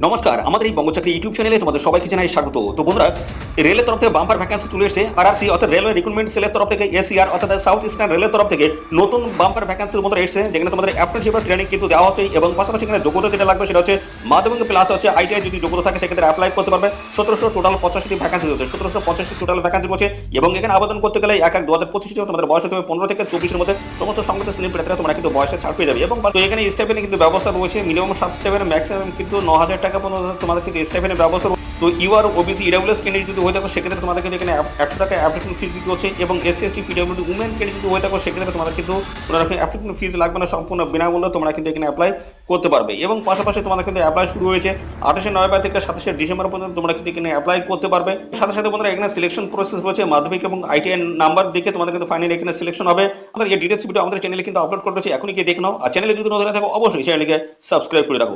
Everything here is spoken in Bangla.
নমস্কার, আমাদের এই বঙ্গচাকরি ইউটিউব চ্যানেলে তোমাদের সবাইকে জানাই স্বাগত। তো বন্ধুরা, রেলের তরফ থেকে বাম্পার ভ্যাকেন্সি চলে এসেছে। আরআরসি অর্থাৎ রেলওয়ে রিক্রুটমেন্ট সেলের তরফ থেকে এসইআর অর্থাৎ সাউথ ইস্টার্ন রেলের তরফ থেকে নতুন বাম্পার ভ্যাকেন্সির মধ্যে এসেছে, যেখানে তোমাদের অ্যাপ্রেন্টিসশিপ ট্রেনিং কিন্তু দেওয়া হচ্ছে এবং পাশাপাশি এখানে যোগ্যতা যেটা লাগবে সেটা হচ্ছে মাধ্যমিক প্লাস হচ্ছে আইটিআই যদি যোগ্যতা থাকে সেক্ষেত্রে অ্যাপ্লাই করতে পারবে। 1700 টোটাল 85টি ভ্যাকেন্সি রয়েছে, 1785 টোটাল ভ্যাকেন্সি রয়েছে এবং এখানে আবেদন করতে গেলে 1/1/2025 তোমাদের বয়স হতে হবে 15 থেকে 24 এর মধ্যে। সমস্ত সংগঠিত স্লিপ প্রার্থীরা তোমরা কিন্তু বয়সে ছাড় পেয়ে যাবে এবং তো এখানে স্টাইপেন্ডের কিন্তু ব্যবস্থা রয়েছে। মিনিমাম 7 স্টাইপেন্ড, ম্যাক্সিমাম কিন্তু 9000 টাকা পর্যন্ত তোমাদের কিন্তু স্টাইপেন্ডের ব্যবস্থা। তো ইউআর ওবিসি ইডব্লিউএস ক্যান্ডিডেট যদি হয়ে থাকো সেক্ষেত্রে তোমাদের কিন্তু এখানে 100 টাকা অ্যাপ্লিকেশন ফিস দিতে হচ্ছে এবং SC ST PWD women candidate যদি হয়ে থাকো সেক্ষেত্রে তোমাদের কিন্তু কোনো রকম অ্যাপ্লিকেশন ফিস লাগবে না, সম্পূর্ণ বিনামূল্যে তোমরা কিন্তু এখানে অ্যাপ্লাই করতে পারবে। এবং পাশাপাশি তোমাদের কিন্তু অ্যাপ্লাই শুরু হয়েছে 28শে নভেম্বর থেকে 27শে ডিসেম্বর পর্যন্ত তোমরা কিন্তু এখানে অ্যাপ্লাই করতে পারবে। সাথে সাথে বন্ধুরা এখানে সিলেকশন প্রসেস রয়েছে, মাধ্যমিক এবং আইটিআই নাম্বার দেখে তোমাদের কিন্তু ফাইনালি এখানে সিলেকশন হবে। আমাদের এই ডিটেলস ভিডিও আমাদের চ্যানেলে কিন্তু আপলোড করেছি, এখনই গিয়ে দেখে নাও। আর চ্যানেলে যদি নতুন থাকো অবশ্যই চ্যানেলকে সাবস্ক্রাইব করে রাখো।